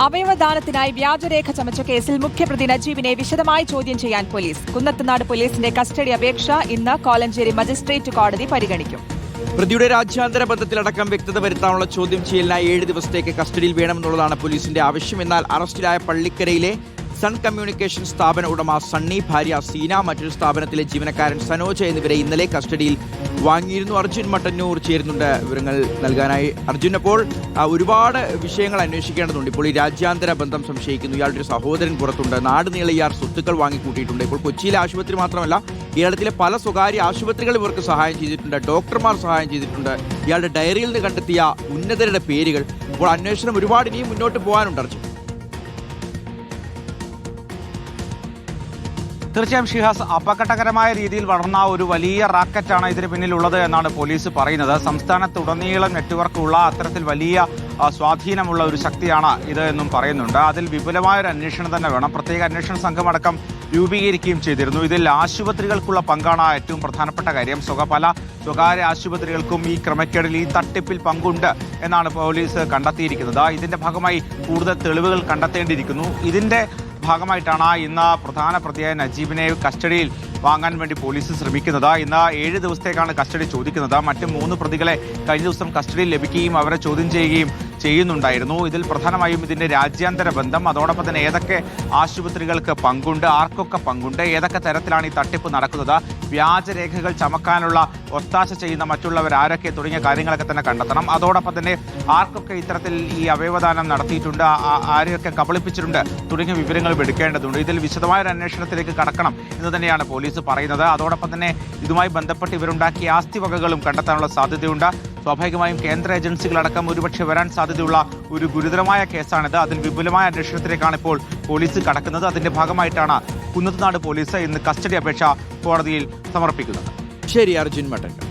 അവയവദാനത്തിനായി വ്യാജരേഖ ചമച്ച കേസിൽ മുഖ്യപ്രതി നജീബിനെ വിശദമായി ചോദ്യം ചെയ്യാൻ പോലീസ്. കുന്നത്തുനാട് പോലീസിന്റെ കസ്റ്റഡി അപേക്ഷ ഇന്ന് കോലഞ്ചേരി മജിസ്ട്രേറ്റ് കോടതി പരിഗണിക്കും. പ്രതിയുടെ രാജ്യാന്തര ബന്ധത്തിലടക്കം വ്യക്തത വരുത്താനുള്ള ചോദ്യം ചെയ്യലിനായി 7 ദിവസത്തേക്ക് കസ്റ്റഡിയിൽ വേണമെന്നുള്ളതാണ് പോലീസിന്റെ ആവശ്യം. എന്നാൽ അറസ്റ്റിലായ പള്ളിക്കരയിലെ സൺ കമ്മ്യൂണിക്കേഷൻ സ്ഥാപന ഉടമ സണ്ണി, ഭാര്യ സീന, മറ്റൊരു സ്ഥാപനത്തിലെ ജീവനക്കാരൻ സനോജ് എന്നിവരെ ഇന്നലെ കസ്റ്റഡിയിൽ വാങ്ങിയിരുന്നു. അർജുൻ മട്ടന്നൂർ ചേരുന്നുണ്ട് വിവരങ്ങൾ നൽകാനായി. അർജുൻ, അപ്പോൾ ഒരുപാട് വിഷയങ്ങൾ അന്വേഷിക്കേണ്ടതുണ്ട്. ഇപ്പോൾ ഈ രാജ്യാന്തര ബന്ധം സംശയിക്കുന്നു. ഇയാളുടെ ഒരു സഹോദരൻ പുറത്തുണ്ട്. നാട് നീളെ ഇയാൾ സ്വത്തുക്കൾ വാങ്ങിക്കൂട്ടിയിട്ടുണ്ട്. ഇപ്പോൾ കൊച്ചിയിലെ ആശുപത്രി മാത്രമല്ല, കേരളത്തിലെ പല സ്വകാര്യ ആശുപത്രികൾ ഇവർക്ക് സഹായം ചെയ്തിട്ടുണ്ട്. ഡോക്ടർമാർ സഹായം ചെയ്തിട്ടുണ്ട്. ഇയാളുടെ ഡയറിയിൽ നിന്ന് കണ്ടെത്തിയ ഉന്നതരുടെ പേരുകൾ. ഇപ്പോൾ അന്വേഷണം ഒരുപാട് ഇനിയും മുന്നോട്ട് പോകാനുണ്ട് അർജുൻ. തീർച്ചയായും ഷിഹാസ്, അപകടകരമായ രീതിയിൽ വളർന്ന ഒരു വലിയ റാക്കറ്റാണ് ഇതിന് പിന്നിലുള്ളത് എന്നാണ് പോലീസ് പറയുന്നത്. സംസ്ഥാനത്തുടനീളം നെറ്റ്വർക്കുള്ള അത്തരത്തിൽ വലിയ സ്വാധീനമുള്ള ഒരു ശക്തിയാണ് ഇത് എന്നും പറയുന്നുണ്ട്. അതിൽ വിപുലമായ ഒരു അന്വേഷണം തന്നെ വേണം. പ്രത്യേക അന്വേഷണ സംഘമടക്കം രൂപീകരിക്കുകയും ചെയ്തിരുന്നു. ഇതിൽ ആശുപത്രികൾക്കുള്ള പങ്കാണ് ഏറ്റവും പ്രധാനപ്പെട്ട കാര്യം. പല സ്വകാര്യ ആശുപത്രികൾക്കും ഈ ക്രമക്കേടിൽ, ഈ തട്ടിപ്പിൽ പങ്കുണ്ട് എന്നാണ് പോലീസ് കണ്ടെത്തിയിരിക്കുന്നത്. ഇതിന്റെ ഭാഗമായി കൂടുതൽ തെളിവുകൾ കണ്ടെത്തേണ്ടിയിരിക്കുന്നു. ഇതിന്റെ ഭാഗമായിട്ടാണ് ഇന്ന് പ്രധാന പ്രതിയായ നജീബിനെ കസ്റ്റഡിയിൽ വാങ്ങാൻ വേണ്ടി പോലീസ് ശ്രമിക്കുന്നത്. ഇന്ന് 7 ദിവസത്തേക്കാണ് കസ്റ്റഡി ചോദിക്കുന്നത്. മറ്റ് 3 പ്രതികളെ കഴിഞ്ഞ ദിവസം കസ്റ്റഡിയിൽ ലഭിക്കുകയും അവരെ ചോദ്യം ചെയ്യുകയും ചെയ്യുന്നുണ്ടായിരുന്നു. ഇതിൽ പ്രധാനമായും ഇതിന്റെ രാജ്യാന്തര ബന്ധം, അതോടൊപ്പം തന്നെ ഏതൊക്കെ ആശുപത്രികൾക്ക് പങ്കുണ്ട്, ആർക്കൊക്കെ പങ്കുണ്ട്, ഏതൊക്കെ തരത്തിലാണ് ഈ തട്ടിപ്പ് നടക്കുന്നത്, വ്യാജരേഖകൾ ചമക്കാനുള്ള ഒത്താശ ചെയ്യുന്ന മറ്റുള്ളവർ ആരൊക്കെ തുടങ്ങിയ കാര്യങ്ങളൊക്കെ തന്നെ കണ്ടെത്തണം. അതോടൊപ്പം തന്നെ ആർക്കൊക്കെ ഇത്തരത്തിൽ ഈ അവയവദാനം നടത്തിയിട്ടുണ്ട്, ആരെയൊക്കെ കബളിപ്പിച്ചിട്ടുണ്ട് തുടങ്ങിയ വിവരങ്ങൾ എടുക്കേണ്ടതുണ്ട്. ഇതിൽ വിശദമായ ഒരു അന്വേഷണത്തിലേക്ക് കടക്കണം എന്ന് തന്നെയാണ് പോലീസ് പറയുന്നത്. അതോടൊപ്പം തന്നെ ഇതുമായി ബന്ധപ്പെട്ട് ഇവരുണ്ടാക്കിയ ആസ്തി വകകളും കണ്ടെത്താനുള്ള സാധ്യതയുണ്ട്. സ്വാഭാവികമായും കേന്ദ്ര ഏജൻസികളടക്കം ഒരുപക്ഷെ വരാൻ സാധ്യതയുള്ള ഒരു ഗുരുതരമായ കേസാണിത്. അതിൽ വിപുലമായ അന്വേഷണത്തിലേക്കാണ് ഇപ്പോൾ പോലീസ് കടക്കുന്നത്. അതിന്റെ ഭാഗമായിട്ടാണ് കുന്നത്തുനാട് പോലീസ് ഇന്ന് കസ്റ്റഡി അപേക്ഷ കോടതിയിൽ സമർപ്പിക്കുന്നത്. ശരി, അർജുൻ മട്ടന്നൂർ.